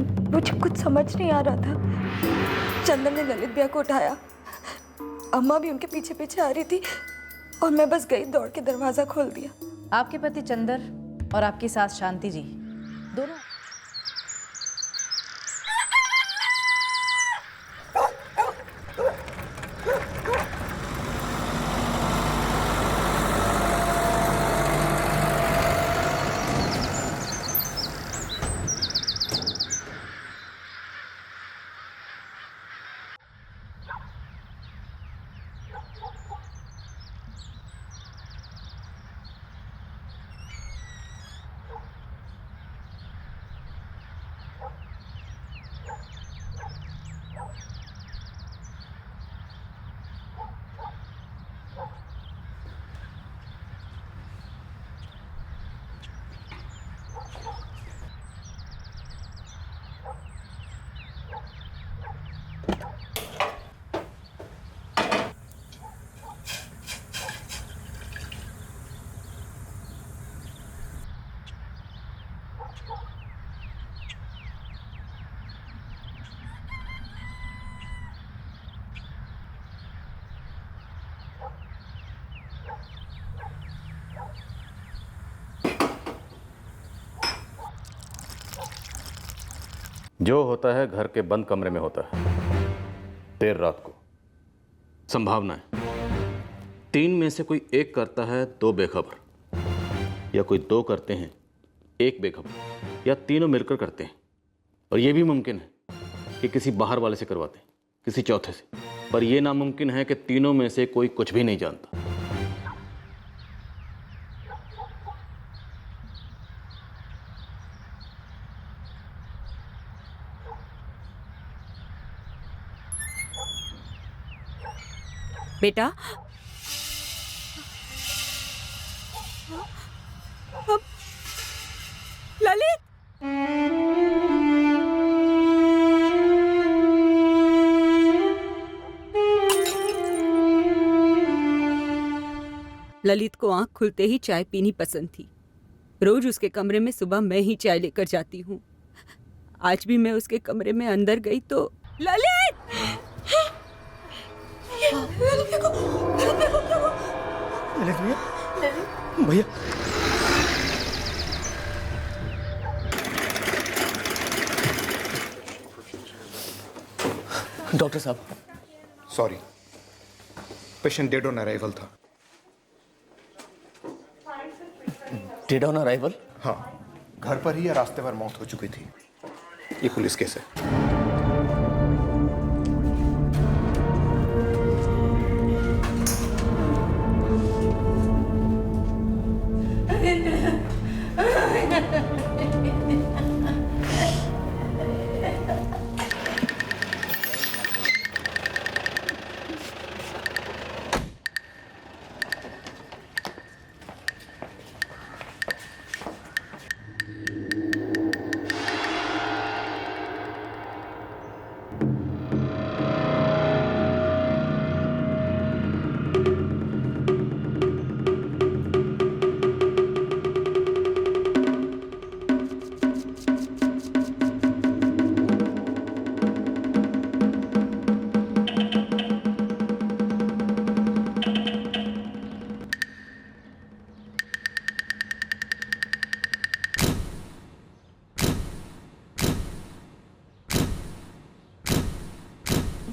मुझे कुछ समझ नहीं आ रहा था। चंदन ने ललित भैया को उठाया, अम्मा भी उनके पीछे पीछे आ रही थी और मैं बस गई, दौड़ के दरवाजा खोल दिया। आपके पति चंदर और आपकी सास शांति जी दोनों जो होता है घर के बंद कमरे में होता है। देर रात को संभावना है 3 में से कोई एक करता है 2 बेखबर, या कोई 2 करते हैं 1 बेखबर, या तीनों मिलकर करते हैं। और यह भी मुमकिन है कि किसी बाहर वाले से करवाते हैं, किसी चौथे से। पर यह नामुमकिन है कि तीनों में से कोई कुछ भी नहीं जानता। बेटा, ललित, ललित को आंख खुलते ही चाय पीनी पसंद थी। रोज उसके कमरे में सुबह मैं ही चाय लेकर जाती हूँ। आज भी मैं उसके कमरे में अंदर गई तो ललित! ललित भैया, भैया डॉक्टर साहब, sorry, patient dead on arrival था। Dead on arrival? हाँ, घर पर ही या रास्ते पर मौत हो चुकी थी। ये पुलिस केस है।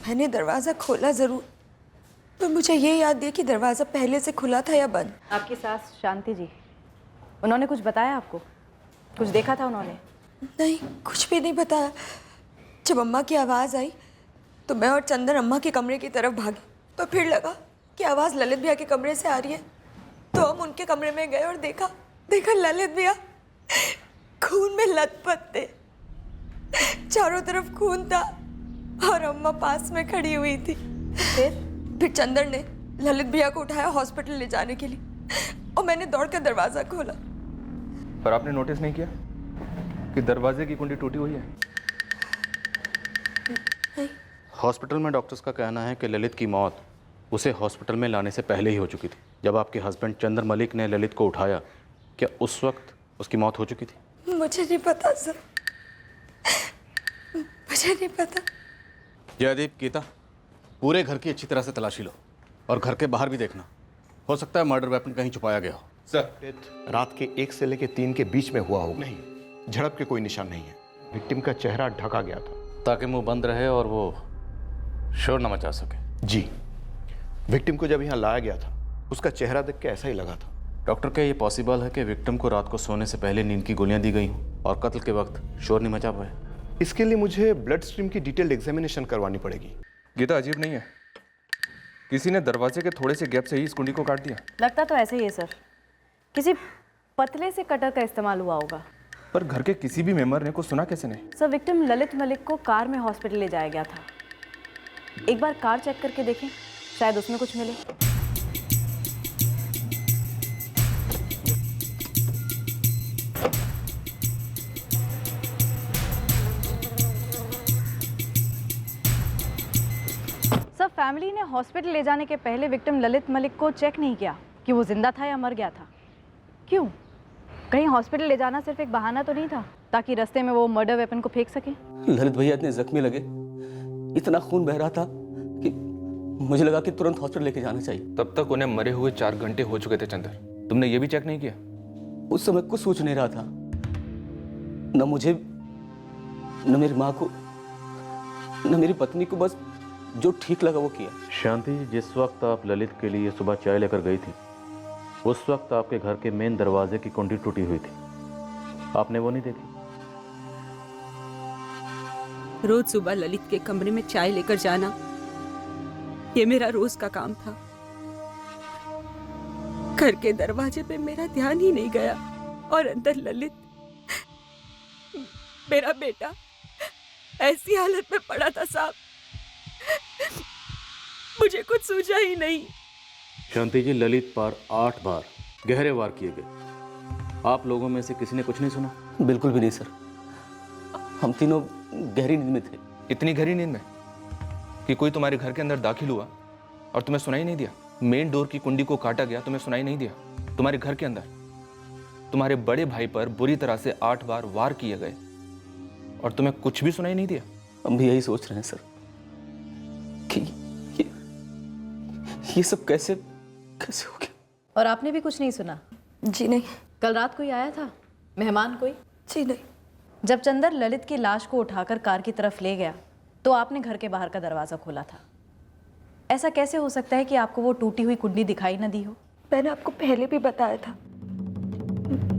मैंने दरवाजा खोला जरूर, पर मुझे ये याद नहीं कि दरवाजा पहले से खुला था या बंद। आपकी सास शांति जी, उन्होंने कुछ बताया आपको? कुछ देखा था उन्होंने? नहीं, कुछ भी नहीं बताया। जब अम्मा की आवाज़ आई तो मैं और चंदन अम्मा के कमरे की तरफ भागे, तो फिर लगा कि आवाज़ ललित भैया के कमरे से आ रही है। तो हम उनके कमरे में गए और देखा ललित भैया खून में लथपथ थे, चारों तरफ खून था और अम्मा पास में खड़ी हुई थी। फिर चंदन ने ललित भैया को उठाया हॉस्पिटल ले जाने के लिए और मैंने दौड़कर दरवाजा खोला। पर आपने नोटिस नहीं किया कि दरवाजे की कुंडी टूटी हुई है? नहीं। हॉस्पिटल में डॉक्टर्स का कहना है कि ललित की मौत उसे हॉस्पिटल में लाने से पहले ही हो चुकी थी। जब आपके हस्बैंड चंद्र मलिक ने ललित को उठाया, क्या उस वक्त उसकी मौत हो चुकी थी? मुझे नहीं पता सर, मुझे नहीं पता। जयदीप, गीता, पूरे घर की अच्छी तरह से तलाशी लो और घर के बाहर भी देखना। हो सकता है मर्डर वेपन कहीं छुपाया गया हो। सर, रात के 1 से लेकर 3 के बीच में हुआ होगा। नहीं, झड़प के कोई निशान नहीं है। विक्टिम का चेहरा ढका गया था ताकि मुंह बंद रहे और वो शोर न मचा सके। जी। विक्टिम को जब यहाँ लाया गया था उसका चेहरा देख के ऐसा ही लगा था। डॉक्टर, क्या ये पॉसिबल है कि विक्टिम को रात को सोने से पहले नींद की गोलियां दी गई हों और कत्ल के वक्त शोर नहीं मचा पाए? इसके लिए मुझे ब्लड स्ट्रीम की डिटेल्ड एग्जामिनेशन करवानी पड़ेगी। गीता, अजीब नहीं है? किसी ने दरवाजे के थोड़े से गैप से ही इस कुंडी को काट दिया। लगता तो ऐसे ही है सर, किसी पतले से कटर का इस्तेमाल हुआ होगा। पर घर के किसी भी मेंबर ने कुछ सुना कैसे नहीं? सर, विक्टिम ललित मलिक को कार में हॉस्पिटल ले जाया गया था। एक बार कार चेक करके देखें, शायद उसमें कुछ मिले। सर, फैमिली ने हॉस्पिटल ले जाने के पहले विक्टिम ललित मलिक को चेक नहीं किया कि वो जिंदा था या मर गया था। क्यों? कहीं हॉस्पिटल ले जाना सिर्फ एक बहाना तो नहीं था ताकि रास्ते में वो मर्डर वेपन को फेंक सके? ललित भैया इतने जख्मी लगे, इतना खून बह रहा था कि मुझे लगा कि तुरंत हॉस्पिटल लेके जाना चाहिए। तब तक उन्हें मरे हुए 4 घंटे हो चुके थे चंदर। तुमने ये भी चेक नहीं किया? उस समय कुछ सोच नहीं रहा था, न मुझे, न मेरी माँ को, न मेरी पत्नी को। बस जो ठीक लगा वो किया। शांति जी, जिस वक्त आप ललित के लिए सुबह चाय लेकर गई थी उस वक्त आपके घर के मेन दरवाजे की कुंडी टूटी हुई थी, आपने वो नहीं देखी? रोज सुबह ललित के कमरे में चाय लेकर जाना ये मेरा रोज का काम था। घर के दरवाजे पे मेरा ध्यान ही नहीं गया और अंदर ललित, मेरा बेटा, ऐसी हालत में पड़ा था साहब, मुझे कुछ सूझा ही नहीं। शांति जी, ललित पर 8 बार गहरे वार किए गए। आप लोगों में से किसी ने कुछ नहीं सुना? बिल्कुल भी नहीं सर, हम तीनों गहरी नींद में थे। इतनी गहरी नींद में कि कोई तुम्हारे घर के अंदर दाखिल हुआ और तुम्हें सुनाई नहीं दिया? मेन डोर की कुंडी को काटा गया, तुम्हें सुनाई नहीं दिया? तुम्हारे घर के अंदर तुम्हारे बड़े भाई पर बुरी तरह से 8 बार वार किए गए और तुम्हें कुछ भी सुनाई नहीं दिया? हम भी यही सोच रहे हैं सर कि ये सब कैसे हो गया। और आपने भी कुछ नहीं सुना? जी नहीं। कल रात कोई आया था, मेहमान कोई? जी नहीं। जब चंदर ललित की लाश को उठाकर कार की तरफ ले गया तो आपने घर के बाहर का दरवाज़ा खोला था। ऐसा कैसे हो सकता है कि आपको वो टूटी हुई कुंडी दिखाई न दी हो? मैंने आपको पहले भी बताया था,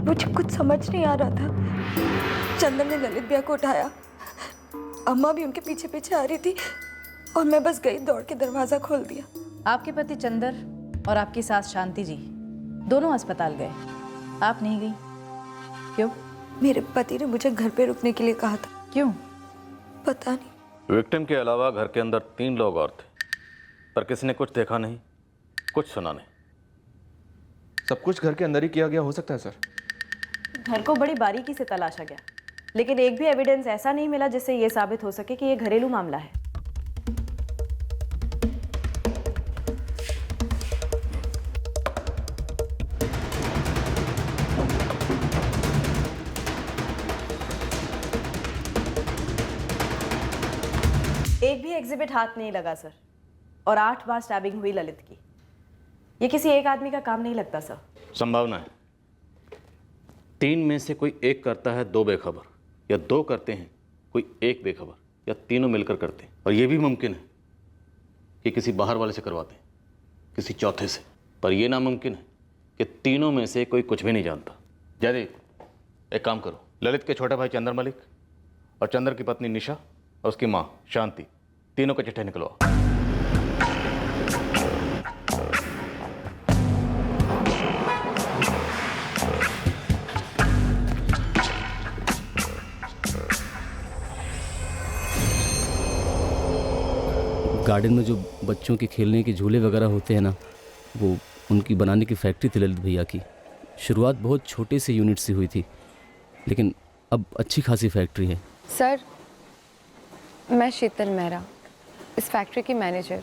मुझे कुछ समझ नहीं आ रहा था। चंदर ने ललित भैया को उठाया, अम्मा भी उनके पीछे पीछे आ रही थी और मैं बस गई, दौड़ के दरवाज़ा खोल दिया। आपके पति चंदर और आपकी सास शांति जी दोनों अस्पताल गए, आप नहीं गई, क्यों? मेरे पति ने मुझे घर पे रुकने के लिए कहा था। क्यों? पता नहीं। विक्टिम के अलावा घर के अंदर 3 लोग और थे, पर किसी ने कुछ देखा नहीं, कुछ सुना नहीं। सब कुछ घर के अंदर ही किया गया हो सकता है सर। घर को बड़ी बारीकी से तलाशा गया, लेकिन एक भी एविडेंस ऐसा नहीं मिला जिससे ये साबित हो सके कि ये घरेलू मामला है। एक भी एग्जिबिट हाथ नहीं लगा सर, और 8 बार स्टैबिंग हुई ललित की। ये किसी एक आदमी का काम नहीं लगता सर। संभावना है 3 में से कोई एक करता है 2 बेखबर, या 2 करते हैं कोई 1 बेखबर, या तीनों मिलकर करते हैं। और यह भी मुमकिन है कि किसी बाहर वाले से करवाते हैं, किसी चौथे से। पर यह नामुमकिन है कि तीनों में से कोई कुछ भी नहीं जानता। जयदीप, एक काम करो, ललित के छोटे भाई चंदर मलिक और चंदर की पत्नी निशा और उसकी माँ शांति, तीनों के चिट्ठे निकलवाओ। गार्डन में जो बच्चों के खेलने के झूले वगैरह होते हैं ना, वो उनकी बनाने की फैक्ट्री थी ललित भैया की। शुरुआत बहुत छोटे से यूनिट से हुई थी, लेकिन अब अच्छी खासी फैक्ट्री है। सर, मैं शीतल मेहरा, इस फैक्ट्री की मैनेजर।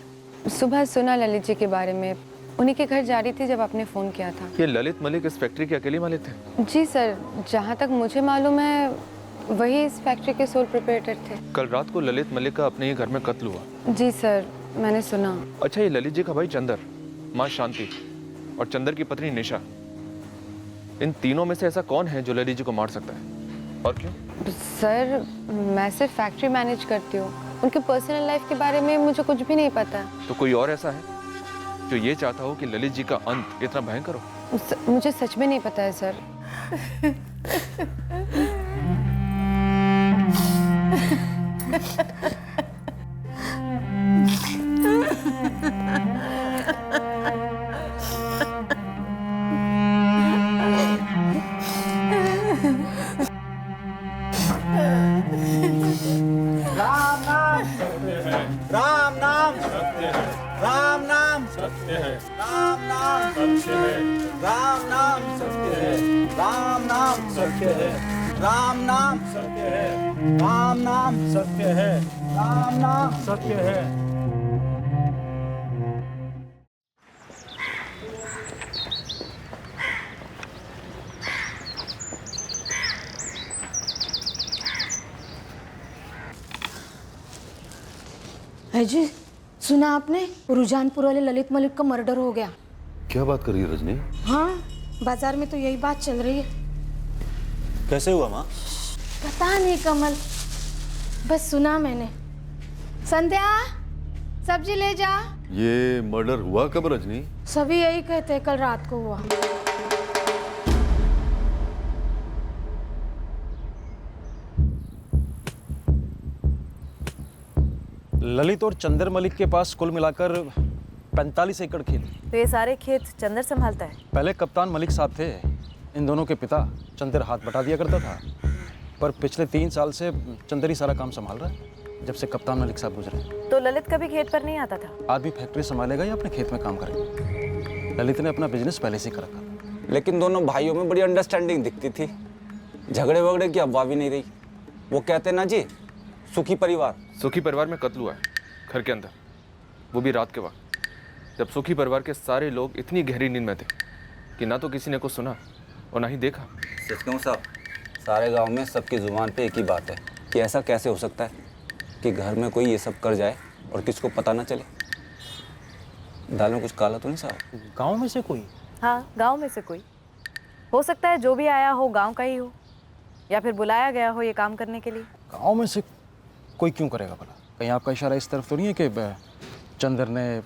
सुबह सुना ललित जी के बारे में, उन्हीं के घर जा रही थी जब आपने फ़ोन किया था। ये ललित मलिक इस फैक्ट्री के अकेले मालिक थे? जी सर, जहाँ तक मुझे मालूम है वही इस फैक्ट्री के सोल प्रोप्राइटर थे। कल रात को ललित मलिक का अपने ही घर में कत्ल हुआ। जी सर, मैंने सुना। अच्छा, ये ललित जी का भाई चंदर, माँ शांति और चंदर की पत्नी निशा, इन तीनों में से ऐसा कौन है जो ललित जी को मार सकता है और क्यों? सर, मैं सिर्फ फैक्ट्री मैनेज करती हूँ, उनके पर्सनल लाइफ के बारे में मुझे कुछ भी नहीं पता। तो कोई और ऐसा है जो ये चाहता हो कि ललित जी का अंत इतना भयंकर हो? मुझे सच में नहीं पता है सर। राम नाम सत्य है, राम नाम सत्य है, राम नाम सत्य है, राम नाम सत्य है, राम नाम सत्य है, राम नाम सत्य है, राम नाम सत्य है, राम नाम सत्य है। है जी, सुना आपने? रुझानपुर वाले ललित मलिक का मर्डर हो गया। क्या बात कर रही है रजनी? हाँ, बाजार में तो यही बात चल रही है। कैसे हुआ माँ? पता नहीं कमल, बस सुना मैंने। संध्या, सब्जी ले जा। ये मर्डर हुआ कब रजनी? सभी यही कहते हैं, कल रात को हुआ। ललित और चंदर मलिक के पास कुल मिलाकर 45 एकड़ खेत। तो ये सारे खेत चंदर संभालता है? पहले कप्तान मलिक साहब थे, इन दोनों के पिता चंदर हाथ बटा दिया करता था, पर पिछले 3 साल से चंदर ही सारा काम संभाल रहा है, जब से कप्तान मलिक साहब गुजरे। तो ललित कभी खेत पर नहीं आता था? आदमी फैक्ट्री संभालेगा या अपने खेत में काम करेगा? ललित ने अपना बिजनेस पहले से ही कर रखा। लेकिन दोनों भाइयों में बड़ी अंडरस्टैंडिंग दिखती थी, झगड़े वगड़े की अफवाह भी नहीं रही। वो कहते ना जी, सुखी परिवार। सुखी परिवार में कत्ल हुआ है घर के अंदर, वो भी रात के वक्त, जब सुखी परिवार के सारे लोग इतनी गहरी नींद में थे कि ना तो किसी ने कुछ सुना और ना ही देखा। सच कहूं साहब, सारे गांव में सबकी जुबान पे एक ही बात है कि ऐसा कैसे हो सकता है कि घर में कोई ये सब कर जाए और किसको पता ना चले। दाल में कुछ काला तो नहीं साहब? गाँव में से कोई? हाँ, गाँव में से कोई हो सकता है। जो भी आया हो गाँव का ही हो, या फिर बुलाया गया हो ये काम करने के लिए। गाँव में से कोई क्यों करेगा भला? कहीं आपका इशारा इस तरफ तो नहीं है कि चंदर ने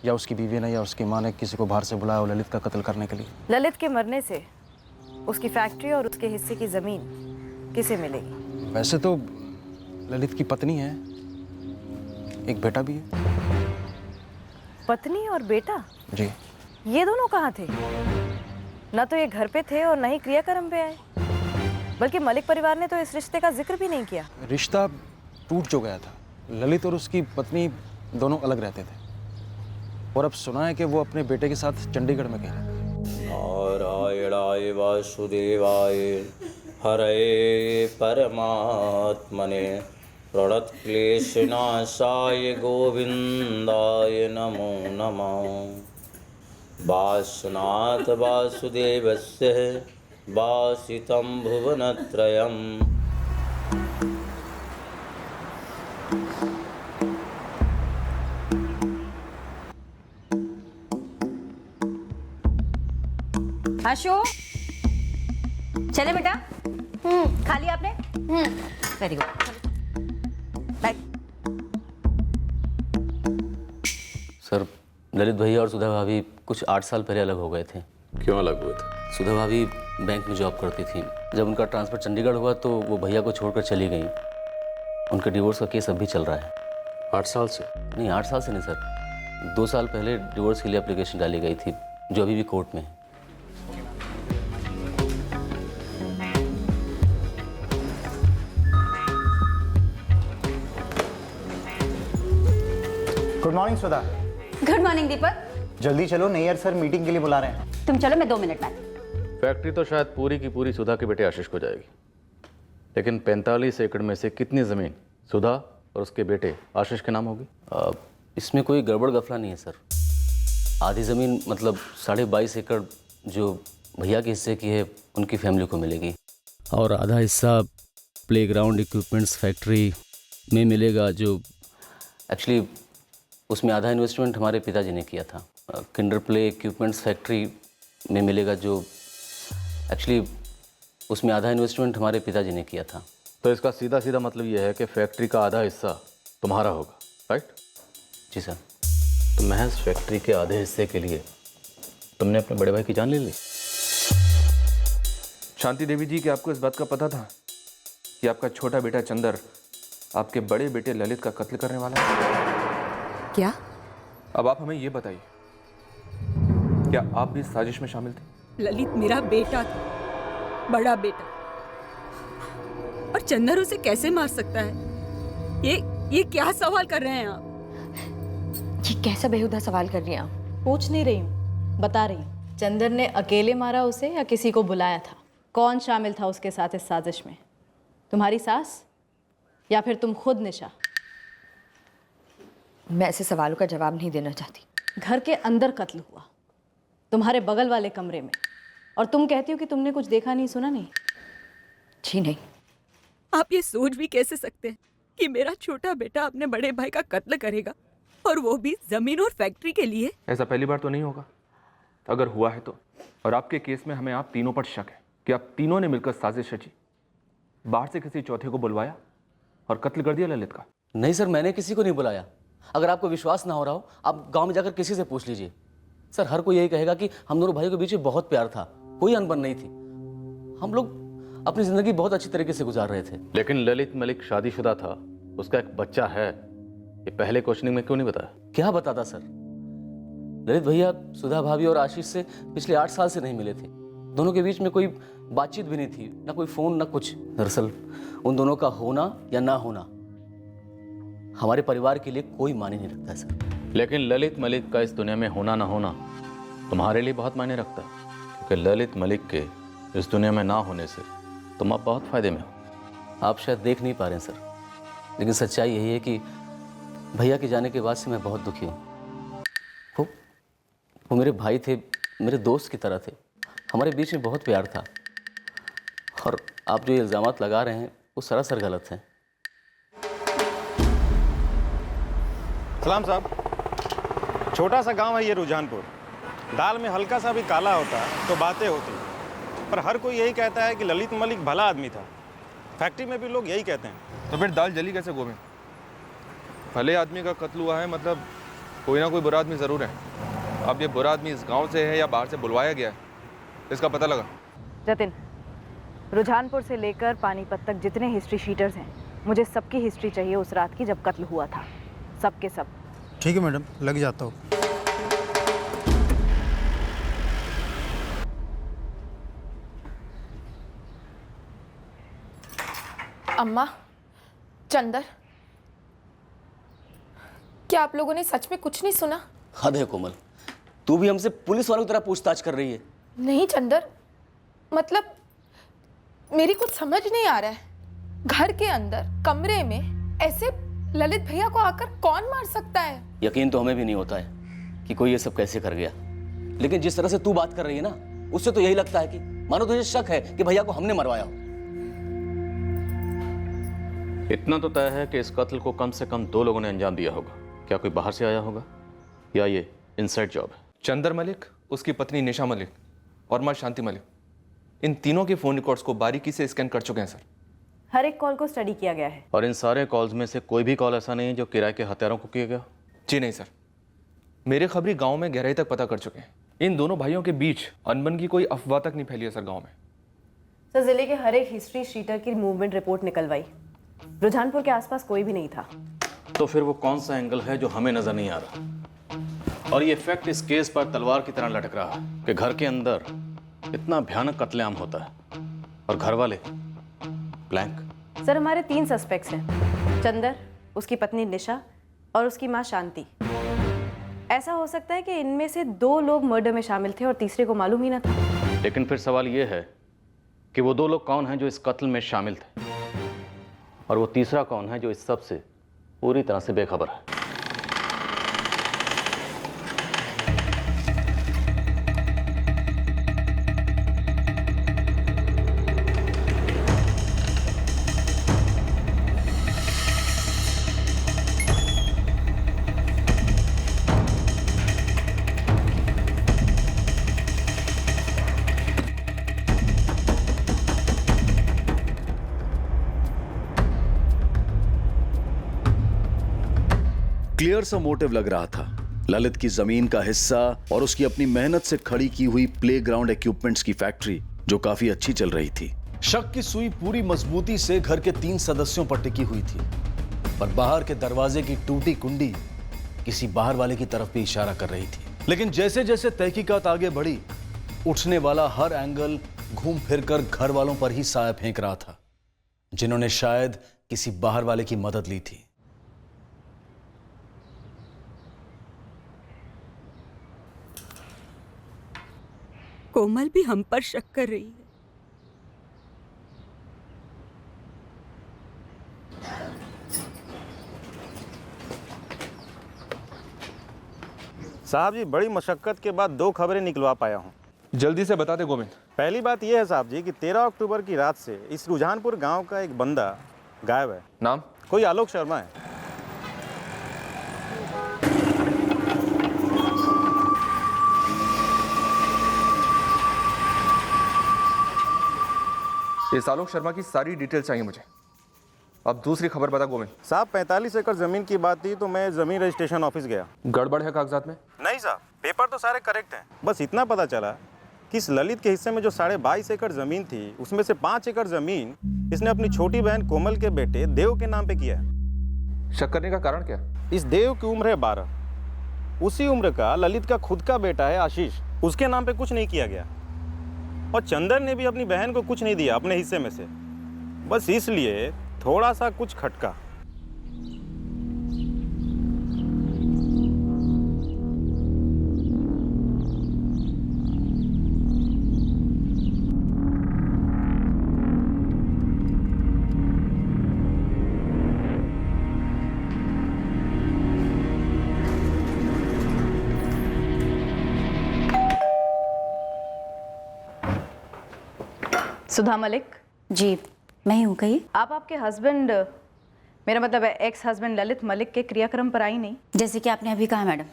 या उसकी बीवी ने या उसकी माँ ने किसी को बाहर से बुलाया हो ललित का कत्ल करने के लिए? ललित के मरने से उसकी फैक्ट्री और उसके हिस्से की जमीन किसे मिलेगी? वैसे तो ललित की पत्नी है, एक बेटा भी है। पत्नी और बेटा? जी। ये दोनों कहाँ थे? ना तो ये घर पे थे और ना ही क्रियाक्रम पे आए, बल्कि मलिक परिवार ने तो इस रिश्ते का जिक्र भी नहीं किया। रिश्ता टूट जो गया था, ललित और उसकी पत्नी दोनों अलग रहते थे, और अब सुना है कि वो अपने बेटे के साथ चंडीगढ़ में गए। नारायणाय वासुदेवाय हरये परमात्मने प्रणतक्लेशनाशाय गोविन्दाय नमो नमः। वासनाथ वासुदेवस्य वासितं भुवनत्रयम्। आशु, चले बेटा? खा लिया आपने? Very good. Bye. Sir, Lalit भैया और सुधा भाभी कुछ 8 साल पहले अलग हो गए थे। क्यों अलग हुए थे? सुधा भाभी बैंक में जॉब करती थी। जब उनका ट्रांसफ़र चंडीगढ़ हुआ तो वो भैया को छोड़कर चली गई। उनके डिवोर्स का केस अब भी चल रहा है। 8 साल से? नहीं, 8 साल से नहीं सर, 2 साल पहले डिवोर्स के लिए एप्लीकेशन डाली गई थी, जो अभी भी कोर्ट में है। गुड मॉर्निंग सुधा। गुड मॉर्निंग दीपक। जल्दी चलो, नैयर सर मीटिंग के लिए बुला रहे हैं। तुम चलो, मैं 2 मिनट में। फैक्ट्री तो शायद पूरी की पूरी सुधा के बेटे आशीष को जाएगी, लेकिन 45 एकड़ में से कितनी ज़मीन सुधा और उसके बेटे आशीष के नाम होगी? इसमें कोई गड़बड़ गफला नहीं है सर। आधी ज़मीन मतलब 22.5 एकड़ जो भैया के हिस्से की है उनकी फैमिली को मिलेगी, और आधा हिस्सा प्लेग्राउंड इक्विपमेंट्स फैक्ट्री में मिलेगा जो एक्चुअली उसमें आधा इन्वेस्टमेंट हमारे पिताजी ने किया था। किंडर प्ले इक्विपमेंट्स फैक्ट्री में मिलेगा जो एक्चुअली उसमें आधा इन्वेस्टमेंट हमारे पिताजी ने किया था। तो इसका सीधा सीधा मतलब यह है कि फैक्ट्री का आधा हिस्सा तुम्हारा होगा, राइट? जी सर। तो महज फैक्ट्री के आधे हिस्से के लिए तुमने अपने बड़े भाई की जान ले ली? शांति देवी जी, कि आपको इस बात का पता था कि आपका छोटा बेटा चंदर आपके बड़े बेटे ललित का कत्ल करने वाला है? क्या? अब आप हमें ये बताइए, क्या आप भी इस साजिश में शामिल थे? ललित मेरा बेटा था, बड़ा बेटा, और चंदर उसे कैसे मार सकता है? ये क्या सवाल कर रहे हैं आप? ये कैसा बेहुदा सवाल कर रही हैं आप? पूछ नहीं रही हूँ, बता रही हूँ। चंदर ने अकेले मारा उसे या किसी को बुलाया था? कौन शामिल था उसके साथ इस साजिश में? तुम्हारी सास या फिर तुम खुद निशा? मैं ऐसे सवालों का जवाब नहीं देना चाहती। घर के अंदर कत्ल हुआ, तुम्हारे बगल वाले कमरे में, और तुम कहती हो कि तुमने कुछ देखा नहीं सुना नहीं? जी नहीं। आप ये सोच भी कैसे सकते हैं कि मेरा छोटा बेटा अपने बड़े भाई का कत्ल करेगा, और वो भी जमीन और फैक्ट्री के लिए? ऐसा पहली बार तो नहीं होगा। अगर हुआ है तो, और आपके केस में हमें आप तीनों पर शक है कि आप तीनों ने मिलकर साजिश रची, बाहर से किसी चौथे को बुलवाया और कत्ल कर दिया ललित का। नहीं सर, मैंने किसी को नहीं बुलाया। अगर आपको विश्वास ना हो रहा हो, आप गांव में जाकर किसी से पूछ लीजिए। सर, हर कोई यही कहेगा कि हम दोनों भाइयों के बीच में बहुत प्यार था, कोई अनबन नहीं थी। हम लोग अपनी ज़िंदगी बहुत अच्छी तरीके से गुजार रहे थे। लेकिन ललित मलिक शादीशुदा था, उसका एक बच्चा है, ये पहले क्वेश्चनिंग में क्यों नहीं बताया? क्या बताता सर? ललित भैया सुधा भाभी और आशीष से पिछले 8 साल से नहीं मिले थे। दोनों के बीच में कोई बातचीत भी नहीं थी, ना कोई फ़ोन ना कुछ। दरअसल उन दोनों का होना या ना होना हमारे परिवार के लिए कोई मायने नहीं रखता है सर। लेकिन ललित मलिक का इस दुनिया में होना ना होना तुम्हारे लिए बहुत मायने रखता है, क्योंकि ललित मलिक के इस दुनिया में ना होने से तुम अब बहुत फायदे में हो। आप शायद देख नहीं पा रहे हैं सर, लेकिन सच्चाई यही है कि भैया के जाने के बाद से मैं बहुत दुखी हूँ। वो मेरे भाई थे, मेरे दोस्त की तरह थे, हमारे बीच में बहुत प्यार था। और आप जो इल्ज़ामात लगा रहे हैं वो सरासर गलत हैं। सलाम साहब, छोटा सा गांव है ये रुझानपुर। दाल में हल्का सा भी काला होता तो बातें होती, पर हर कोई यही कहता है कि ललित मलिक भला आदमी था। फैक्ट्री में भी लोग यही कहते हैं। तो फिर दाल जली कैसे गोविंद? भले आदमी का कत्ल हुआ है, मतलब कोई ना कोई बुरा आदमी ज़रूर है। अब ये बुरा आदमी इस गांव से है या बाहर से बुलवाया गया है, इसका पता लगा। जतिन, रुझानपुर से लेकर पानीपत तक जितने हिस्ट्री शीटर्स हैं, मुझे सबकी हिस्ट्री चाहिए उस रात की जब कत्ल हुआ था, सब के सब। ठीक है मैडम, लग जाता हूँ। अम्मा, चंदर, क्या आप लोगों ने सच में कुछ नहीं सुना? हद है कोमल, तू भी हमसे पुलिस वालों की तरह पूछताछ कर रही है। नहीं चंदर, मतलब मेरी कुछ समझ नहीं आ रहा है। घर के अंदर कमरे में ऐसे ललित भैया को आकर कौन मार सकता है? यकीन तो हमें भी नहीं होता है कि कोई ये सब कैसे कर गया, लेकिन जिस तरह से तू बात कर रही है ना, उससे तो यही लगता है कि मानो तुझे शक है कि भैया को हमने मरवाया हो। इतना तो तय है कि इस कत्ल को कम से कम 2 लोगों ने अंजाम दिया होगा। क्या कोई बाहर से आया होगा या ये इनसाइड जॉब है? चंदर मलिक, उसकी पत्नी निशा मलिक और मां शांति मलिक, इन तीनों के फोन रिकॉर्ड्स को बारीकी से स्कैन कर चुके हैं सर। हर एक कॉल को स्टडी किया गया है। और इन सारे कॉल्स में से कोई भी कॉल ऐसा नहीं है जो किराए के हत्यारों को किया गया? जी नहीं सर, मेरे खबरी गांव में गहराई तक पता कर चुके हैं। इन दोनों भाइयों के बीच अनबन की कोई अफवाह तक नहीं फैली है सर गांव में। सर, जिले के हर एक हिस्ट्री शीटर की मूवमेंट रिपोर्ट निकलवाई, रुझानपुर के आसपास कोई भी नहीं था। तो फिर वो कौन सा एंगल है जो हमें नजर नहीं आ रहा? और ये फैक्ट इस केस पर तलवार की तरह लटक रहा है कि घर के अंदर इतना भयानक कत्लेआम होता है और घर वाले ब्लैंक। सर, हमारे 3 सस्पेक्ट्स हैं, चंदर, उसकी पत्नी निशा और उसकी मां शांति। ऐसा हो सकता है कि इनमें से 2 लोग मर्डर में शामिल थे और तीसरे को मालूम ही ना था। लेकिन फिर सवाल ये है कि वो 2 लोग कौन हैं जो इस कत्ल में शामिल थे, और वो तीसरा कौन है जो इस सब से पूरी तरह से बेखबर है? क्लियर सा मोटिव लग रहा था। ललित की जमीन का हिस्सा और उसकी अपनी मेहनत से खड़ी की हुई प्लेग्राउंड इक्विपमेंट्स की फैक्ट्री जो काफी अच्छी चल रही थी। शक की सुई पूरी मजबूती से घर के 3 सदस्यों पर टिकी हुई थी, पर बाहर के दरवाजे की टूटी कुंडी किसी बाहर वाले की तरफ भी इशारा कर रही थी। लेकिन जैसे जैसे तहकीकात आगे बढ़ी, उठने वाला हर एंगल घूम फिरकर घर वालों पर ही साया फेंक रहा था, जिन्होंने शायद किसी बाहर वाले की मदद ली थी। कोमल भी हम पर शक कर रही है। साहब जी, बड़ी मशक्कत के बाद 2 खबरें निकलवा पाया हूँ। जल्दी से बता दे गोविंद। पहली बात यह है साहब जी कि 13 अक्टूबर की रात से इस रुझानपुर गांव का एक बंदा गायब है। नाम? कोई आलोक शर्मा है। इस आलोक शर्मा की सारी डिटेल चाहिए मुझे। अब दूसरी खबर बता गोविंद। साहब 45 एकड़ जमीन की बात थी तो मैं जमीन रजिस्ट्रेशन ऑफिस गया। गड़बड़ है कागजात में? नहीं साहब, पेपर तो सारे करेक्ट हैं। बस इतना पता चला कि इस ललित के हिस्से में जो 22.5 एकड़ जमीन थी, उसमें से 5 एकड़ जमीन इसने अपनी छोटी बहन कोमल के बेटे देव के नाम पे किया है। शक करने का कारण क्या? इस देव की उम्र है 12। उसी उम्र का ललित का खुद का बेटा है आशीष, उसके नाम पे कुछ नहीं किया गया। और चंदन ने भी अपनी बहन को कुछ नहीं दिया अपने हिस्से में से। बस इसलिए थोड़ा सा कुछ खटका। सुधा मलिक जी, मैं ही हूँ। कहिए। आप आपके हस्बैंड, मेरा मतलब है एक्स हस्बैंड ललित मलिक के क्रियाक्रम पर आई नहीं? जैसे कि आपने अभी कहा मैडम,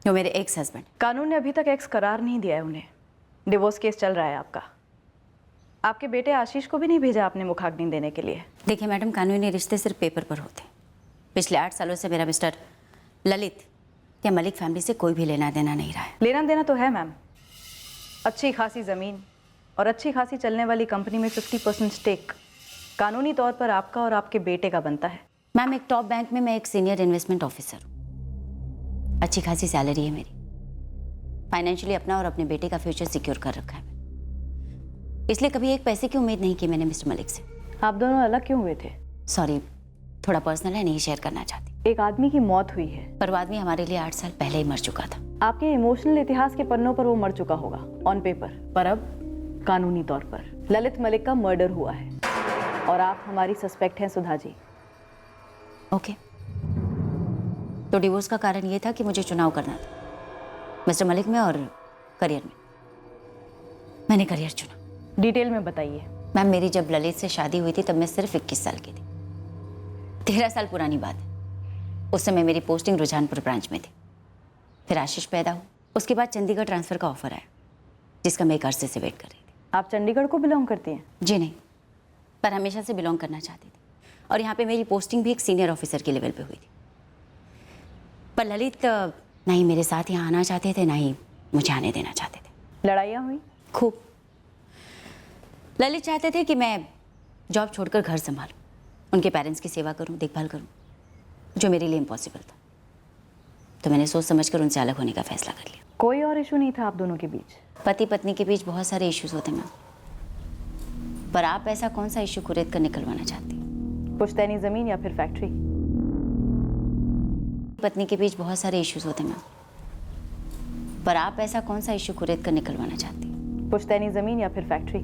वो मेरे एक्स हस्बैंड। कानून ने अभी तक एक्स करार नहीं दिया है उन्हें। डिवोर्स केस चल रहा है आपका। आपके बेटे आशीष को भी नहीं भेजा आपने मुखाग्नि देने के लिए? देखिए मैडम, कानूनी रिश्ते सिर्फ पेपर पर होते हैं। पिछले 8 सालों से मेरा मिस्टर ललित या मलिक फैमिली से कोई भी लेना देना नहीं रहा है। लेना देना तो है मैम। अच्छी खासी ज़मीन और अच्छी खासी चलने वाली कंपनी में 50% स्टेक कानूनी तौर पर आपका और आपके बेटे का बनता है। मैम, एक टॉप बैंक में मैं एक सीनियर इन्वेस्टमेंट ऑफिसर हूँ। अच्छी खासी सैलरी है मेरी। फाइनेंशियली अपना और अपने बेटे का फ्यूचर सिक्योर कर रखा है। इसलिए कभी एक पैसे की उम्मीद नहीं की मैंने मिस्टर मलिक से। आप दोनों अलग क्यों हुए थे? सॉरी, थोड़ा पर्सनल है, नहीं शेयर करना चाहती। एक आदमी की मौत हुई है, पर वो आदमी हमारे लिए 8 साल पहले ही मर चुका था। आपके इमोशनल इतिहास के पन्नों पर वो मर चुका होगा ऑन पेपर, पर अब कानूनी तौर पर ललित मलिक का मर्डर हुआ है और आप हमारी सस्पेक्ट हैं सुधा जी। ओके, तो डिवोर्स का कारण ये था कि मुझे चुनाव करना था मिस्टर मलिक में और करियर में। मैंने करियर चुना। डिटेल में बताइए। मैम, मेरी जब ललित से शादी हुई थी तब मैं सिर्फ 21 साल की थी। 13 साल पुरानी बात है। उस समय मेरी पोस्टिंग रुझानपुर ब्रांच में थी। फिर आशीष पैदा हुआ। उसके बाद चंडीगढ़ ट्रांसफ़र का ऑफर आया, जिसका मैं एक अरसे से वेट कर रही थी। आप चंडीगढ़ को बिलोंग करती हैं? जी नहीं, पर हमेशा से बिलोंग करना चाहती थी। और यहाँ पे मेरी पोस्टिंग भी एक सीनियर ऑफिसर के लेवल पे हुई थी। पर ललित ना ही मेरे साथ यहाँ आना चाहते थे, ना ही मुझे आने देना चाहते थे। लड़ाइयाँ हुई खूब। ललित चाहते थे कि मैं जॉब छोड़कर घर संभालूं, उनके पेरेंट्स की सेवा करूं, देखभाल करूं, जो मेरे लिए इम्पॉसिबल था। तो मैंने सोच समझकर उनसे अलग होने का फैसला कर लिया। कोई और इशू नहीं था आप दोनों के बीच? पति पत्नी के बीच बहुत सारे इश्यूज होते हैं मैम, पर आप ऐसा कौन सा इशू कुरेद कर निकलवाना चाहती? पुश्तैनी ज़मीन या फिर फैक्ट्री? पत्नी के बीच बहुत सारे इश्यूज होते हैं मैम, पर आप ऐसा कौन सा इशू कुरेद कर निकलवाना चाहती? पुश्तैनी ज़मीन या फिर फैक्ट्री?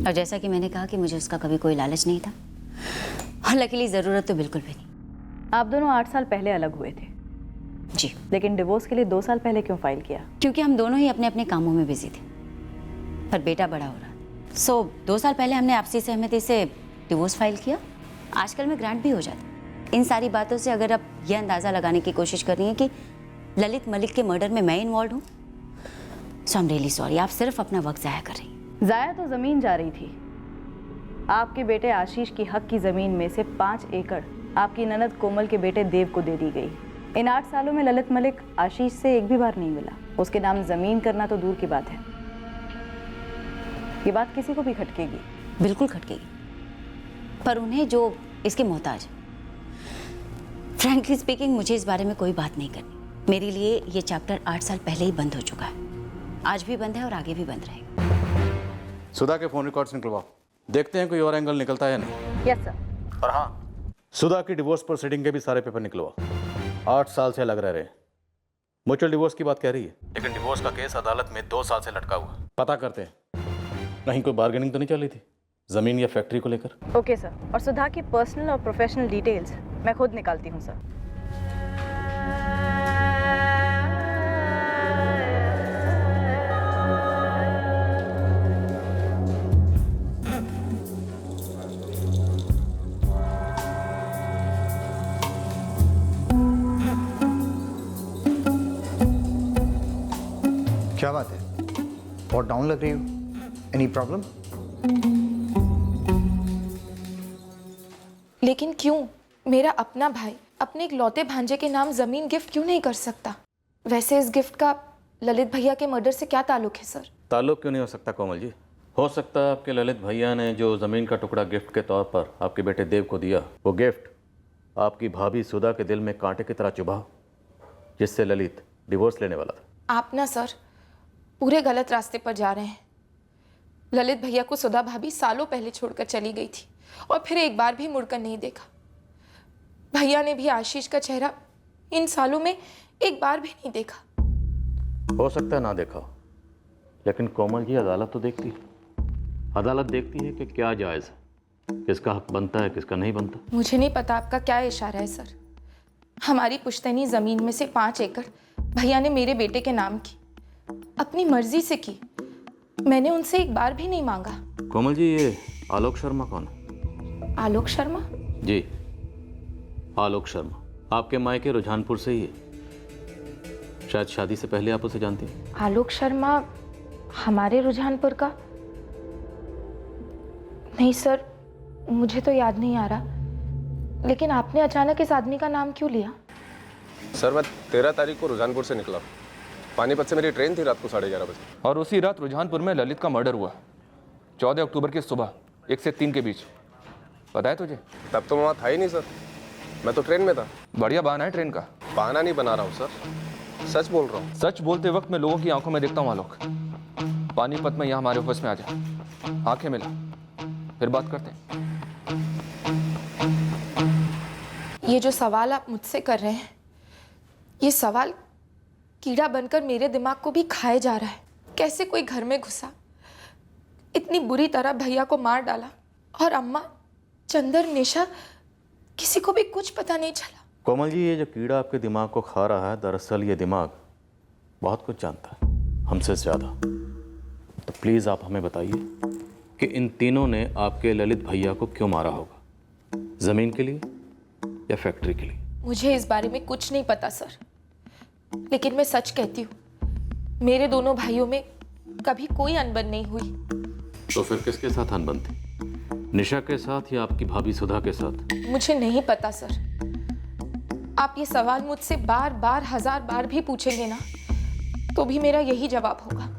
और जैसा कि मैंने कहा कि मुझे उसका कभी कोई लालच नहीं था, और लकीली ज़रूरत तो बिल्कुल भी नहीं। आप दोनों 8 साल पहले अलग हुए थे? जी। लेकिन डिवोर्स के लिए 2 साल पहले क्यों फाइल किया? क्योंकि हम दोनों ही अपने अपने कामों में बिजी थे, पर बेटा बड़ा हो रहा था। सो 2 साल पहले हमने आपसी सहमति से डिवोर्स फाइल किया। आजकल में ग्रांट भी हो जाता। इन सारी बातों से अगर आप ये अंदाज़ा लगाने की कोशिश कर रही हैं कि ललित मलिक के मर्डर में मैं इन्वॉल्व हूँ, सो आई एम रियली सॉरी। आप सिर्फ अपना वक्त ज़ाया कर रही हैं। ज़ाया तो ज़मीन जा रही थी। आपके बेटे आशीष की हक की ज़मीन में से 5 एकड़ आपकी ननद कोमल के बेटे देव को दे दी गई। इन 8 सालों में ललित मलिक आशीष से एक भी बार नहीं मिला। उसके नाम ज़मीन करना तो दूर की बात है। ये बात किसी को भी खटकेगी। बिल्कुल खटकेगी, पर उन्हें जो इसके मोहताज। फ्रैंकली स्पीकिंग, मुझे इस बारे में कोई बात नहीं करनी। मेरे लिए ये चैप्टर 8 साल पहले ही बंद हो चुका है। आज भी बंद है और आगे भी बंद रहेगा। सुधा के फ़ोन रिकॉर्ड्स निकलवाओ, देखते हैं कोई और एंगल निकलता है या नहीं। Yes sir. और हाँ, सुधा की डिवोर्स प्रोसीडिंग के भी सारे पेपर निकलवाओ। 8 साल से अलग रह रहे। म्यूचुअल डिवोर्स की बात कह रही है, लेकिन डिवोर्स का केस अदालत में 2 साल से लटका हुआ। पता करते हैं कहीं कोई बार्गेनिंग तो नहीं चल रही थी ज़मीन या फैक्ट्री को लेकर। Okay sir. और सुधा की पर्सनल और प्रोफेशनल डिटेल्स मैं खुद निकालती हूँ सर। क्या बात है, बहुत डाउन लग रही हो? Any problem? लेकिन क्यों? मेरा अपना भाई अपने इकलौते भांजे के नाम ज़मीन गिफ्ट क्यों नहीं कर सकता? वैसे इस गिफ्ट का ललित भैया के मर्डर से क्या ताल्लुक है सर? ताल्लुक क्यों नहीं हो सकता कोमल जी? हो सकता है आपके ललित भैया ने जो ज़मीन का टुकड़ा गिफ्ट के तौर पर आपके बेटे देव को दिया, वो गिफ्ट आपकी भाभी सुधा के दिल में कांटे की तरह चुभा, जिससे ललित डिवोर्स लेने वाला था। आप ना सर पूरे गलत रास्ते पर जा रहे हैं। ललित भैया को सुधा भाभी सालों पहले छोड़कर चली गई थी और फिर एक बार भी मुड़कर नहीं देखा। भैया ने भी आशीष का चेहरा इन सालों में एक बार भी नहीं देखा। हो सकता है ना देखा हो, लेकिन कोमल जी अदालत तो देखती है। अदालत देखती है कि क्या जायज़ है, किसका हक बनता है, किसका नहीं बनता। मुझे नहीं पता आपका क्या इशारा है सर। हमारी पुश्तैनी ज़मीन में से 5 एकड़ भैया ने मेरे बेटे के नाम की, अपनी मर्जी से की। मैंने उनसे एक बार भी नहीं मांगा। कोमल जी, ये आलोक शर्मा कौन है? आलोक शर्मा? जी, आलोक शर्मा आपके मायके रुझानपुर से ही है। शायद शादी से पहले आप उसे जानती हैं। आलोक शर्मा हमारे रुझानपुर का? नहीं सर, मुझे तो याद नहीं आ रहा। लेकिन आपने अचानक इस आदमी का नाम क्यों लिया? सर, मैं 13 तारीख को रुझानपुर से निकला। पानीपत से मेरी ट्रेन थी रात को 11:30 बजे। और उसी रात रुझानपुर में ललित का मर्डर हुआ, 14 अक्टूबर की सुबह 1 से 3 के बीच। पता है तुझे? तब तो मैं वहाँ था ही नहीं सर, मैं तो ट्रेन में था। बढ़िया बहाना है ट्रेन का। बहाना नहीं बना रहा हूँ सर, सच बोल रहा हूँ। सच बोलते वक्त मैं लोगों की आंखों में देखता हूँ आलोक। पानीपत में यहाँ हमारे ऑफिस में आ जा, आंखें मिला, फिर बात करते हैं। ये जो सवाल आप मुझसे कर रहे हैं, ये सवाल कीड़ा बनकर मेरे दिमाग को भी खाए जा रहा है। कैसे कोई घर में घुसा, इतनी बुरी तरह भैया को मार डाला, और अम्मा, चंदर, निशा, किसी को भी कुछ पता नहीं चला। कोमल जी, ये जो कीड़ा आपके दिमाग को खा रहा है, दरअसल ये दिमाग बहुत कुछ जानता है, हमसे ज़्यादा। तो प्लीज़ आप हमें बताइए कि इन तीनों ने आपके ललित भैया को क्यों मारा होगा? ज़मीन के लिए या फैक्ट्री के लिए? मुझे इस बारे में कुछ नहीं पता सर, लेकिन मैं सच कहती हूँ, मेरे दोनों भाइयों में कभी कोई अनबन नहीं हुई। तो फिर किसके साथ अनबन थी? निशा के साथ या आपकी भाभी सुधा के साथ? मुझे नहीं पता सर। आप ये सवाल मुझसे बार बार 1000 बार भी पूछेंगे ना, तो भी मेरा यही जवाब होगा।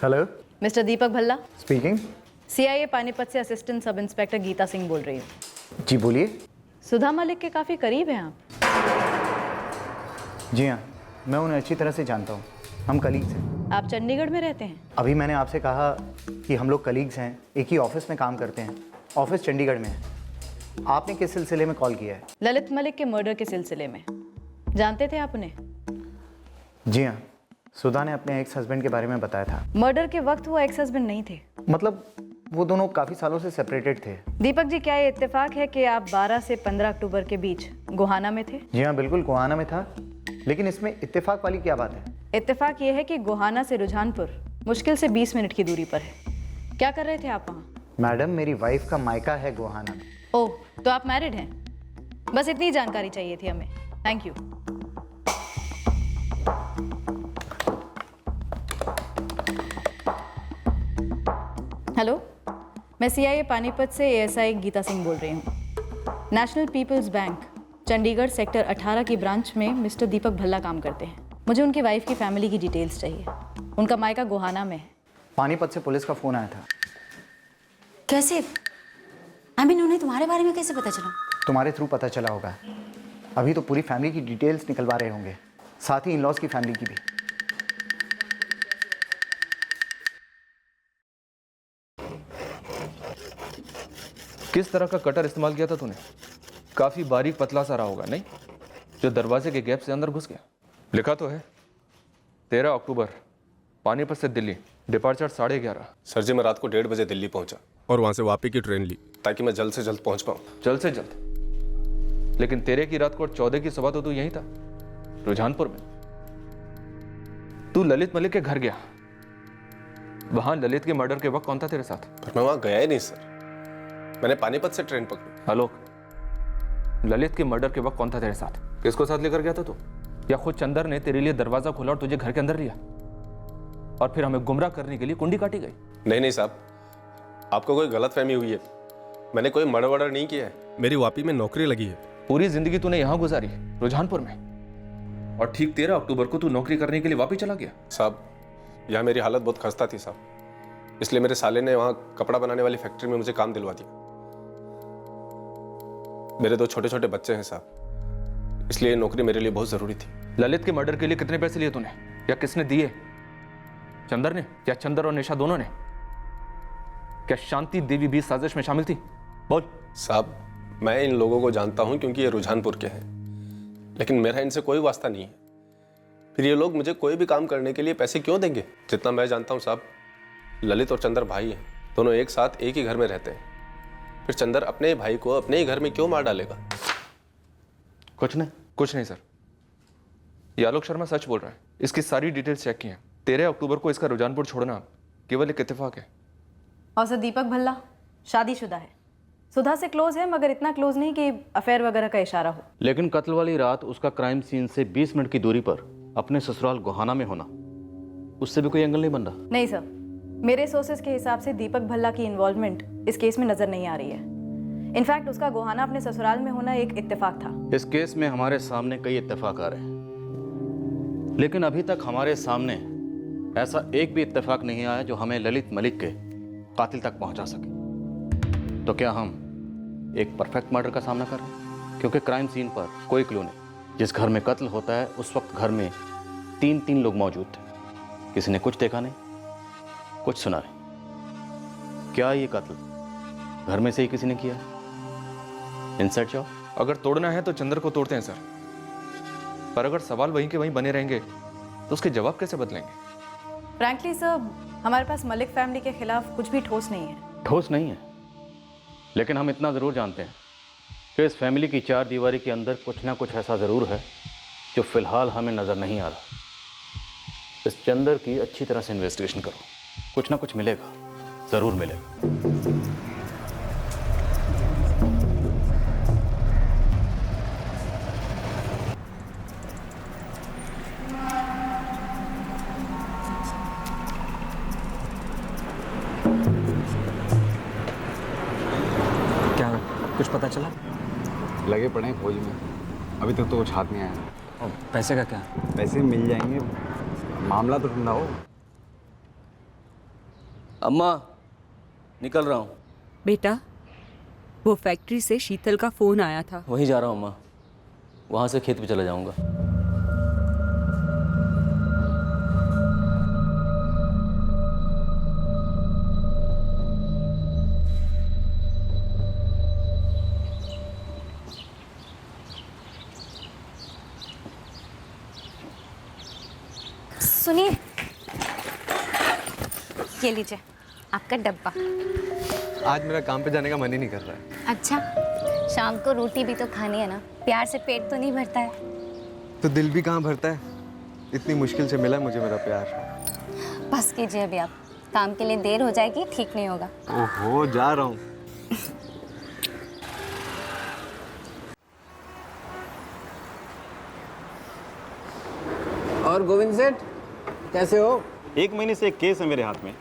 हेलो, मिस्टर दीपक भल्ला स्पीकिंग। सीआईए पानीपत से assistant sub inspector Gita Singh बोल रही हूँ। जी बोलिए। सुधा मलिक के काफ़ी करीब हैं आप। जी हाँ, मैं उन्हें अच्छी तरह से जानता हूँ, हम कलीग्स हैं। आप चंडीगढ़ में रहते हैं? अभी मैंने आपसे कहा कि हम लोग कलीग्स हैं, एक ही ऑफिस में काम करते हैं। ऑफिस चंडीगढ़ में है। आपने किस सिलसिले में कॉल किया है? ललित मलिक के मर्डर के सिलसिले में। जानते थे आप उन्हें? जी हाँ, सुधा ने अपने एक्स हस्बैंड के बारे में बताया था। मर्डर के वक्त वो एक्स हस्बैंड नहीं थे? मतलब वो दोनों काफ़ी सालों से सेपरेटेड थे। दीपक जी, क्या ये इत्तेफाक है कि आप 12 से 15 अक्टूबर के बीच गोहाना में थे? जी हाँ, बिल्कुल गोहाना में था। लेकिन इसमें इत्तेफाक वाली क्या बात है? इत्तेफाक ये है कि गोहाना से रुझानपुर मुश्किल से 20 मिनट की दूरी पर है। क्या कर रहे थे आप वहाँ? मैडम, मेरी वाइफ का मायका है गोहाना। ओह, तो आप मैरिड हैं? बस इतनी जानकारी चाहिए थी हमें। Thank you. हेलो, मैं सीआईए पानीपत से एएसआई गीता सिंह बोल रही हूँ। National people's bank Chandigarh sector 18 की ब्रांच में मिस्टर दीपक भल्ला काम करते हैं। मुझे उनकी वाइफ की फैमिली की डिटेल्स चाहिए। उनका मायका गोहाना में है। पानीपत से पुलिस का फ़ोन आया था। कैसे? उन्हें तुम्हारे बारे में कैसे पता चला? तुम्हारे थ्रू पता चला होगा। अभी तो पूरी फैमिली की डिटेल्स निकलवा रहे होंगे, साथ ही इन-लॉज की फैमिली की भी। किस तरह का कटर इस्तेमाल किया था तूने? काफी बारीक पतला सा रहा होगा, नहीं? जो दरवाजे के गैप से अंदर घुस गया। लिखा तो है 13 अक्टूबर, पानीपत से दिल्ली, डिपार्चर 11:30। सर जी, मैं रात को 1:30 बजे दिल्ली पहुंचा और वहां से वापी की ट्रेन ली ताकि मैं जल्द से जल्द पहुंच पाऊं। जल्द से जल्द? लेकिन 13 की रात को और 14 की सुबह तो तू यहीं था, रुझानपुर में। तू ललित मलिक के घर गया। वहां ललित के मर्डर के वक्त कौन था तेरे साथ? पर मैं वहां गया ही नहीं सर, मैंने पानीपत से ट्रेन पकड़ी। आलोक, ललित के मर्डर के वक्त कौन था तेरे साथ? किसको साथ लेकर गया था तू? या खुद चंदर ने तेरे लिए दरवाजा खोला और तुझे घर के अंदर लिया और फिर हमें गुमराह करने के लिए कुंडी काटी गई? नहीं साहब, आपको कोई गलतफहमी हुई है। मैंने कोई मर्डर वर्डर नहीं किया है। मेरी वापी में नौकरी लगी है। पूरी जिंदगी तूने यहां गुजारी, रुझानपुर में, और ठीक 13 अक्टूबर को तू नौकरी करने के लिए वापी चला गया। साहब, यहाँ मेरी हालत बहुत खस्ता थी साहब, इसलिए मेरे साले ने वहाँ कपड़ा बनाने वाली फैक्ट्री में मुझे काम दिलवा दिया। मेरे 2 छोटे छोटे बच्चे हैं साहब, इसलिए ये नौकरी मेरे लिए बहुत जरूरी थी। ललित के मर्डर के लिए कितने पैसे लिए तूने, या किसने दिए? चंदर ने, या चंदर और निशा दोनों ने? क्या शांति देवी भी साजिश में शामिल थी? बोल। साहब, मैं इन लोगों को जानता हूं क्योंकि ये रुझानपुर के हैं, लेकिन मेरा इनसे कोई वास्ता नहीं है। फिर ये लोग मुझे कोई भी काम करने के लिए पैसे क्यों देंगे? जितना मैं जानता हूं साहब, ललित और चंदर भाई हैं, दोनों एक साथ एक ही घर में रहते हैं। फिर चंदर अपने ही भाई को अपने ही घर में क्यों मार डालेगा? कुछ नहीं सर, ये आलोक शर्मा सच बोल रहा है। इसकी सारी डिटेल्स चेक की हैं। 13 अक्टूबर को इसका रुझानपुर छोड़ना केवल एक इत्तेफाक है। और सर दीपक भल्ला शादीशुदा है, सुधा से क्लोज है, मगर इतना क्लोज नहीं कि अफेयर वगैरह का इशारा हो। लेकिन कत्ल वाली रात उसका क्राइम सीन से 20 मिनट की दूरी पर अपने ससुराल गोहाना में होना, उससे भी कोई एंगल नहीं बन रहा। नहीं सर, मेरे सोर्सेज के हिसाब से दीपक भल्ला की इन्वॉल्वमेंट इस केस में नजर नहीं आ रही है। इनफैक्ट उसका गोहाना अपने ससुराल में होना एक इत्तेफाक था। इस केस में हमारे सामने कई इत्तेफाक आ रहे हैं, लेकिन अभी तक हमारे सामने ऐसा एक भी इत्तेफाक नहीं आया जो हमें ललित मलिक के कातिल तक पहुंचा सके। तो क्या हम एक परफेक्ट मर्डर का सामना कर रहे हैं? क्योंकि क्राइम सीन पर कोई क्लू नहीं। जिस घर में कत्ल होता है उस वक्त घर में 3 लोग मौजूद थे। किसी ने कुछ देखा नहीं, कुछ सुना नहीं। क्या ये कत्ल घर में से ही किसी ने किया? Inside job? अगर तोड़ना है तो चंदर को तोड़ते हैं सर, पर अगर सवाल वहीं के वहीं बने रहेंगे तो उसके जवाब कैसे बदलेंगे? फ्रैंकली सर, हमारे पास मलिक फैमिली के खिलाफ कुछ भी ठोस नहीं है। ठोस नहीं है, लेकिन हम इतना ज़रूर जानते हैं कि इस फैमिली की 4 दीवारी के अंदर कुछ ना कुछ ऐसा ज़रूर है जो फ़िलहाल हमें नज़र नहीं आ रहा। इस चंदर की अच्छी तरह से इन्वेस्टिगेशन करो, कुछ ना कुछ मिलेगा, ज़रूर मिलेगा। कुछ पता चला? लगे पड़े हैं खोज में, अभी तक तो कुछ हाथ नहीं आया। और पैसे का क्या? पैसे मिल जाएंगे, मामला तो ठंडा हो। अम्मा, निकल रहा हूँ। बेटा, वो फैक्ट्री से शीतल का फ़ोन आया था। वहीं जा रहा हूँ अम्मा, वहाँ से खेत पे चला जाऊँगा। सुनिए, ये लीजिए आपका डब्बा। आज मेरा काम पे जाने का मन ही नहीं कर रहा है। अच्छा, शाम को रोटी भी तो खानी है ना, प्यार से पेट तो नहीं भरता है। तो दिल भी कहाँ भरता है इतनी मुश्किल से मिला मुझे मेरा प्यार। बस कीजिए अभी आप, काम के लिए देर हो जाएगी, ठीक नहीं होगा। ओहो, जा रहा हूँ। और गोविंद सेठ कैसे हो? 1 महीने से एक केस है मेरे हाथ में,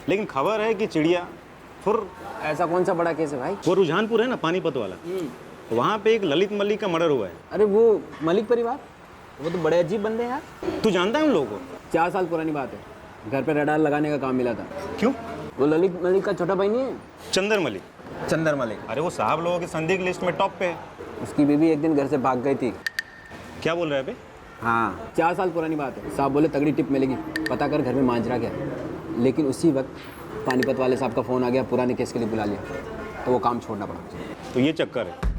लेकिन खबर है कि चिड़िया फुर। ऐसा कौन सा बड़ा केस है भाई? वो रुझानपुर है ना, पानीपत वाला, वहाँ पे एक ललित मलिक का मर्डर हुआ है। अरे वो मलिक परिवार, वो तो बड़े अजीब बंदे हैं यार। तू जानता है उन लोगों को? 4 साल पुरानी बात है, घर पे रडार लगाने का काम मिला था। क्यों? वो ललित मलिक का छोटा भाई नहीं है? चंदर मलिक। चंदर मलिक? अरे वो साहब लोगों की संदिग्ध लिस्ट में टॉप पे है। उसकी बीवी एक दिन घर से भाग गई थी। क्या बोल रहे हैं बे? हाँ, 4 साल पुरानी बात है। साहब बोले तगड़ी टिप मिलेगी, पता कर घर में मांजरा क्या। लेकिन उसी वक्त पानीपत वाले साहब का फ़ोन आ गया, पुराने केस के लिए बुला लिया, तो वो काम छोड़ना पड़ा। तो ये चक्कर है।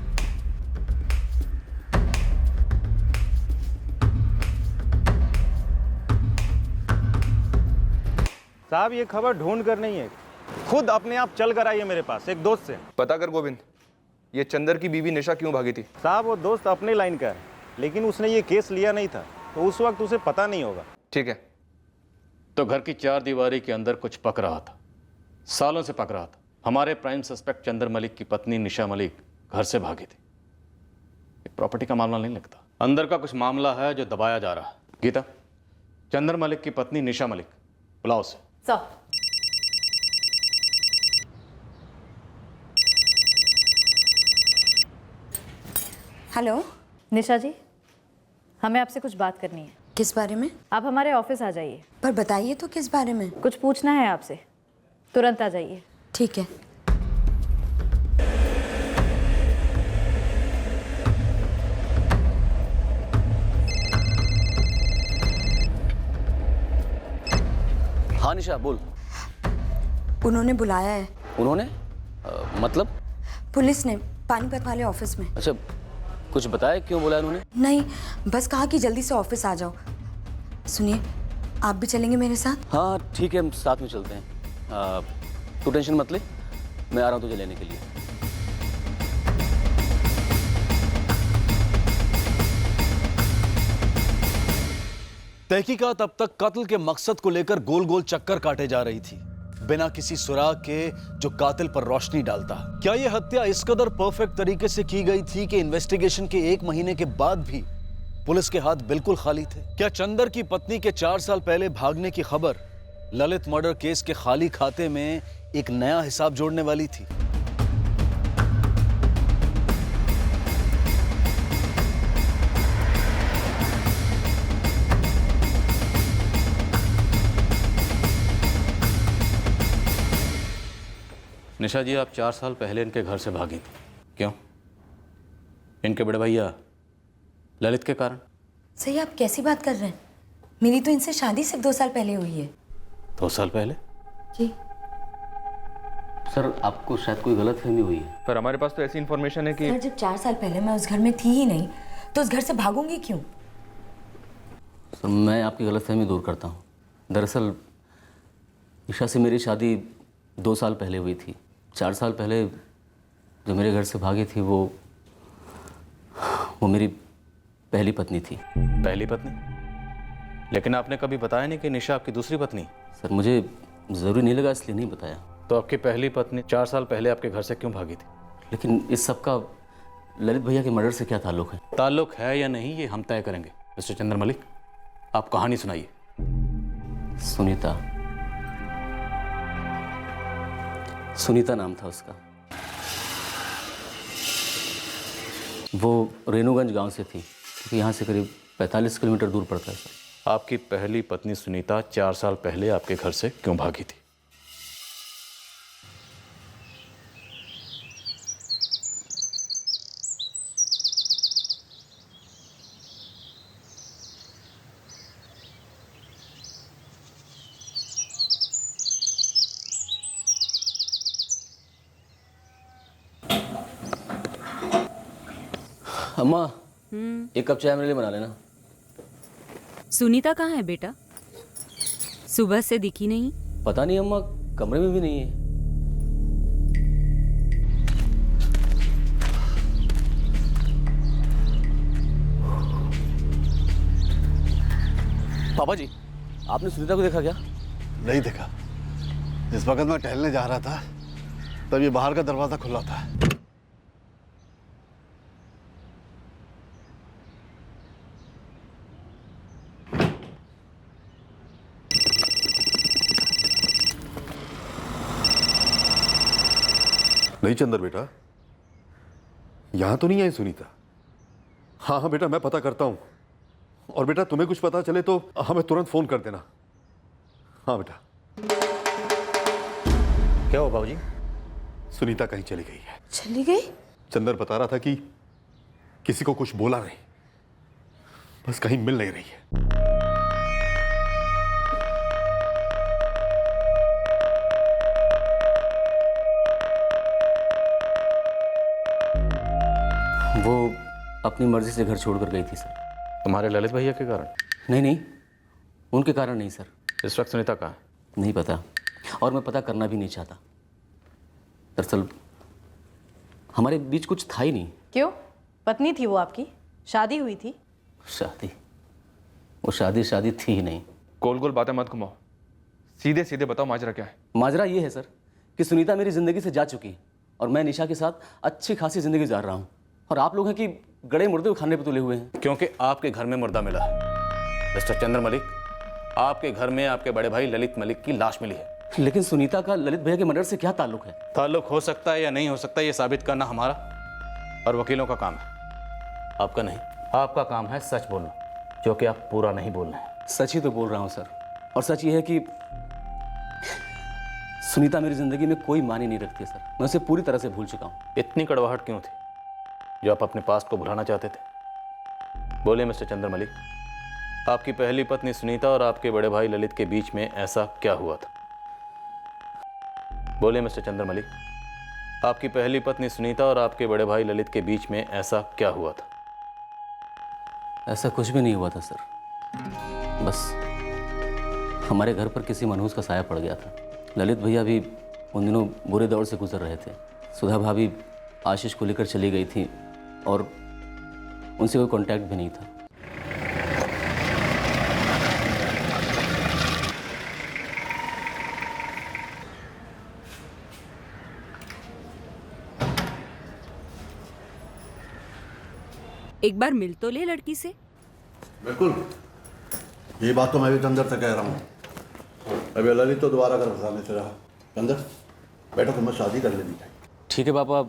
साहब ये खबर ढूंढ कर नहीं है, खुद अपने आप चल कर आई है मेरे पास एक दोस्त से। पता कर गोविंद, ये चंदर की बीवी निशा क्यों भागी थी? साहब वो दोस्त अपने लाइन का है, लेकिन उसने ये केस लिया नहीं था, तो उस वक्त उसे पता नहीं होगा। ठीक है। तो घर की 4 दीवारी के अंदर कुछ पक रहा था, सालों से पक रहा था। हमारे प्राइम सस्पेक्ट चंदर मलिक की पत्नी निशा मलिक घर से भागी थी। ये प्रॉपर्टी का मामला नहीं लगता, अंदर का कुछ मामला है जो दबाया जा रहा है। गीता, चंदर मलिक की पत्नी निशा मलिक बुलाओ से। हेलो निशा जी, हमें आपसे कुछ बात करनी है। किस बारे में? आप हमारे ऑफिस आ जाइए। पर बताइए तो किस बारे में? कुछ पूछना है आपसे, तुरंत आ जाइए। ठीक है। हाँ निशा बोल। उन्होंने बुलाया है। उन्होंने? मतलब? पुलिस ने, पानीपत वाले ऑफिस में। अच्छा, कुछ बताया क्यों बोला उन्होंने? नहीं, बस कहा कि जल्दी से ऑफिस आ जाओ। सुनिए, आप भी चलेंगे मेरे साथ? हाँ ठीक है, हम साथ में चलते हैं। तू टेंशन मत ले, मैं आ रहा हूँ तुझे लेने के लिए। तहकीकात अब तक कत्ल के मकसद को लेकर गोल गोल चक्कर काटे जा रही थी, बिना किसी सुराग के जो कातिल पर रोशनी डालता। क्या यह हत्या इस कदर परफेक्ट तरीके से की गई थी कि इन्वेस्टिगेशन के 1 महीने के बाद भी पुलिस के हाथ बिल्कुल खाली थे? क्या चंदर की पत्नी के 4 साल पहले भागने की खबर ललित मर्डर केस के खाली खाते में एक नया हिसाब जोड़ने वाली थी? निशा जी, आप 4 साल पहले इनके घर से भागी थी, क्यों? इनके बड़े भैया ललित के कारण? सही, आप कैसी बात कर रहे हैं? मेरी तो इनसे शादी सिर्फ 2 साल पहले हुई है। 2 साल पहले? जी सर, आपको शायद कोई गलतफहमी हुई है। पर हमारे पास तो ऐसी इन्फॉर्मेशन है कि सर, जब 4 साल पहले मैं उस घर में थी ही नहीं, तो उस घर से भागूंगी क्यों? सर, मैं आपकी गलतफहमी दूर करता हूँ। दरअसल निशा से मेरी शादी 2 साल पहले हुई थी। 4 साल पहले जो मेरे घर से भागी थी वो मेरी पहली पत्नी थी। पहली पत्नी? लेकिन आपने कभी बताया नहीं कि निशा आपकी दूसरी पत्नी? सर, मुझे ज़रूरी नहीं लगा, इसलिए नहीं बताया। तो आपकी पहली पत्नी 4 साल पहले आपके घर से क्यों भागी थी? लेकिन इस सब का ललित भैया के मर्डर से क्या ताल्लुक है? ताल्लुक है या नहीं ये हम तय करेंगे। मिस्टर चंद्र मलिक, आप कहानी सुनाइए। सुनीता नाम था उसका। वो रेणुगंज गांव से थी, क्योंकि यहाँ से करीब 45 किलोमीटर दूर पड़ता है सर। आपकी पहली पत्नी सुनीता 4 साल पहले आपके घर से क्यों भागी थी? अम्मा, एक कप चाय मेरे लिए बना लेना। सुनीता कहाँ है बेटा? सुबह से दिखी नहीं। पता नहीं अम्मा, कमरे में भी नहीं है। पापा जी, आपने सुनीता को देखा क्या? नहीं देखा। जिस वक्त मैं टहलने जा रहा था तब ये बाहर का दरवाजा खुला था। नहीं चंदर बेटा, यहां तो नहीं आई सुनीता। हाँ हाँ बेटा, मैं पता करता हूं। और बेटा तुम्हें कुछ पता चले तो हमें तुरंत फोन कर देना। हाँ बेटा। क्या हुआ बाबूजी? सुनीता कहीं चली गई है। चली गई? चंदर बता रहा था कि किसी को कुछ बोला नहीं, बस कहीं मिल नहीं रही है। वो अपनी मर्जी से घर छोड़कर गई थी सर। तुम्हारे ललित भैया के कारण? नहीं नहीं, उनके कारण नहीं सर। इस वक्त सुनीता कहाँ है? नहीं पता, और मैं पता करना भी नहीं चाहता। दरअसल हमारे बीच कुछ था ही नहीं। क्यों? पत्नी थी वो आपकी, शादी हुई थी? शादी? वो शादी थी ही नहीं। गोल गोल बातें मत घुमाओ, सीधे सीधे बताओ माजरा क्या है। माजरा ये है सर कि सुनीता मेरी ज़िंदगी से जा चुकी है और मैं निशा के साथ अच्छी खासी ज़िंदगी गुजार रहा हूँ, और आप लोग हैं कि गड़े मुर्दे को खाने पे तुले हुए हैं। क्योंकि आपके घर में मुर्दा मिला है मिस्टर चंद्र मलिक। आपके घर में आपके बड़े भाई ललित मलिक की लाश मिली है। लेकिन सुनीता का ललित भैया के मर्डर से क्या ताल्लुक है? ताल्लुक हो सकता है या नहीं हो सकता, ये साबित करना हमारा और वकीलों का काम है, आपका नहीं। आपका काम है सच बोलना, जो कि आप पूरा नहीं बोल रहे हैं। सच ही तो बोल रहा हूँ सर, और सच ये है कि सुनीता मेरी ज़िंदगी में कोई मायने नहीं रखती है सर। मैं उसे पूरी तरह से भूल चुका हूँ। इतनी कड़वाहट क्यों थी जो आप अपने पास्ट को भुलाना चाहते थे? बोलिए मिस्टर चंद्र मलिक, आपकी पहली पत्नी सुनीता और आपके बड़े भाई ललित के बीच में ऐसा क्या हुआ था? बोलिए मिस्टर चंद्र मलिक, आपकी पहली पत्नी सुनीता और आपके बड़े भाई ललित के बीच में ऐसा क्या हुआ था? ऐसा कुछ भी नहीं हुआ था सर, बस हमारे घर पर किसी मनहूस का साया पड़ गया था। ललित भैया भी उन दिनों बुरे दौर से गुजर रहे थे। सुधा भाभी आशीष को लेकर चली गई थी और उनसे कोई कांटेक्ट भी नहीं था। एक बार मिल तो ले लड़की से। बिल्कुल, ये बात तो मैं भी चंदर से कह रहा हूँ। अभी ललित तो दोबारा कर फंसाने से रहा। चंदर बेटा, तुम्हें शादी कर लेनी चाहिए। ठीक है पापा,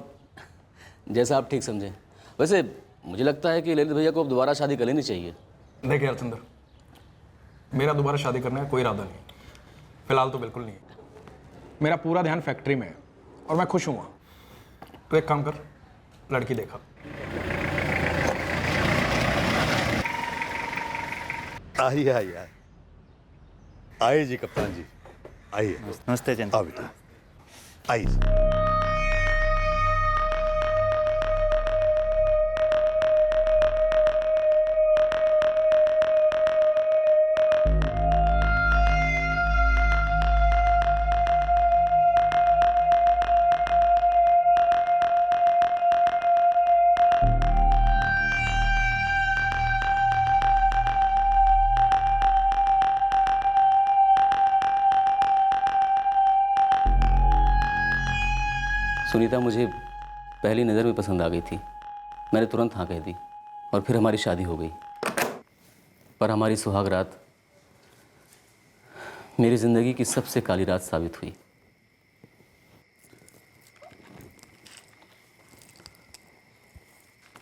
जैसा आप ठीक समझें। वैसे मुझे लगता है कि ललित भैया को अब दोबारा शादी कर लेनी चाहिए। देख यार चंदर, मेरा दोबारा शादी करने का कोई इरादा नहीं, फिलहाल तो बिल्कुल नहीं है। मेरा पूरा ध्यान फैक्ट्री में है और मैं खुश हूँ वहाँ। तो एक काम कर, लड़की देखा। आइए आइए आइए जी कप्तान जी, आइए। नमस्ते चंद्र। आओ बेटा, आइए। सुनीता मुझे पहली नज़र में पसंद आ गई थी। मैंने तुरंत हाँ कह दी और फिर हमारी शादी हो गई। पर हमारी सुहाग रात मेरी ज़िंदगी की सबसे काली रात साबित हुई।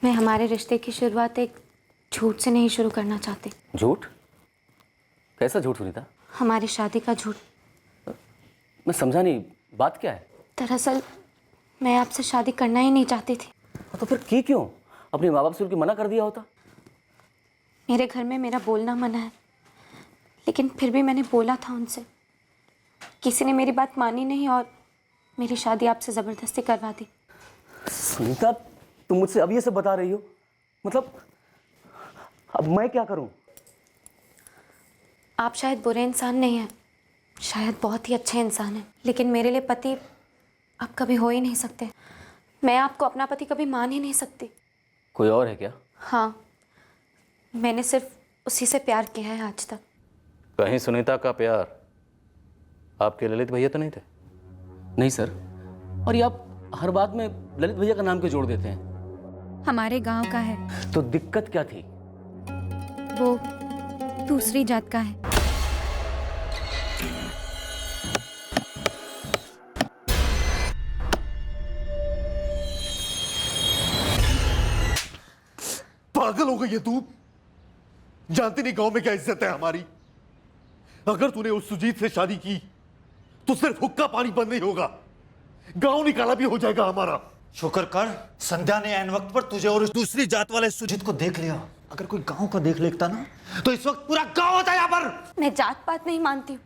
मैं हमारे रिश्ते की शुरुआत एक झूठ से नहीं शुरू करना चाहती। झूठ? कैसा झूठ सुनीता? हमारी शादी का झूठ। मैं समझा नहीं, बात क्या है? दरअसल मैं आपसे शादी करना ही नहीं चाहती थी। तो फिर की क्यों? अपने माँ बाप से उनकी मना कर दिया होता। मेरे घर में मेरा बोलना मना है, लेकिन फिर भी मैंने बोला था उनसे। किसी ने मेरी बात मानी नहीं और मेरी शादी आपसे ज़बरदस्ती करवा दी। सुनीता, तुम मुझसे अब ये सब बता रही हो? मतलब अब मैं क्या करूं? आप शायद बुरे इंसान नहीं हैं, शायद बहुत ही अच्छे इंसान हैं, लेकिन मेरे लिए पति आप कभी हो ही नहीं सकते। मैं आपको अपना पति कभी मान ही नहीं सकती। कोई और है क्या? हाँ, मैंने सिर्फ उसी से प्यार किया है आज तक। कहीं सुनीता का प्यार आपके ललित भैया तो नहीं थे? नहीं सर, और ये आप हर बात में ललित भैया का नाम क्यों जोड़ देते हैं? हमारे गांव का है। तो दिक्कत क्या थी? वो दूसरी जात का है। पागल हो गई है तू? जानती नहीं गांव में क्या इज्जत है हमारी? अगर तूने उस सुजीत से शादी की तो सिर्फ हुक्का पानी बंद नहीं होगा, गांव निकाला भी हो जाएगा हमारा। शुक्र कर संध्या ने ऐन वक्त पर तुझे और उस दूसरी जात वाले सुजीत को देख लिया। अगर कोई गांव का देख लेता ना तो इस वक्त पूरा गांव होता यहाँ पर। मैं जात पात नहीं मानती हूँ,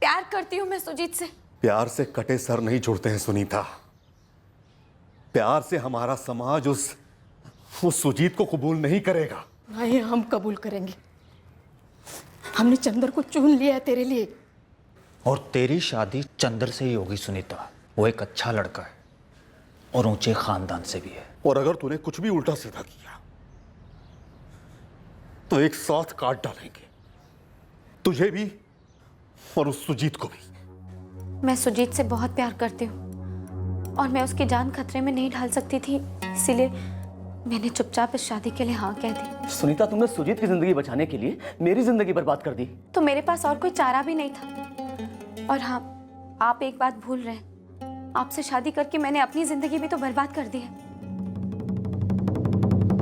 प्यार करती हूँ मैं सुजीत से। प्यार से कटे सर नहीं छोड़ते हैं सुनीता। प्यार से हमारा समाज उस सुजीत को कबूल नहीं करेगा। नहीं, हम कबूल करेंगे। हमने चंदर को चुन लिया है तेरे लिए। और तेरी शादी चंदर से ही होगी सुनीता। वो एक अच्छा लड़का है और ऊंचे खानदान से भी है। और अगर तूने कुछ भी उल्टा सीधा किया तो एक साथ काट डालेंगे, तुझे भी और उस सुजीत को भी। मैं सुजीत से बहुत प्यार करती हूँ और मैं उसकी जान खतरे में नहीं डाल सकती थी, इसीलिए मैंने चुपचाप इस शादी के लिए हाँ कह दी। सुनीता, तुमने सुजीत की जिंदगी बचाने के लिए मेरी जिंदगी बर्बाद कर दी। तो मेरे पास और कोई चारा भी नहीं था। और हाँ, आप एक बात भूल रहे हैं, आपसे शादी करके मैंने अपनी जिंदगी भी तो बर्बाद कर दी है।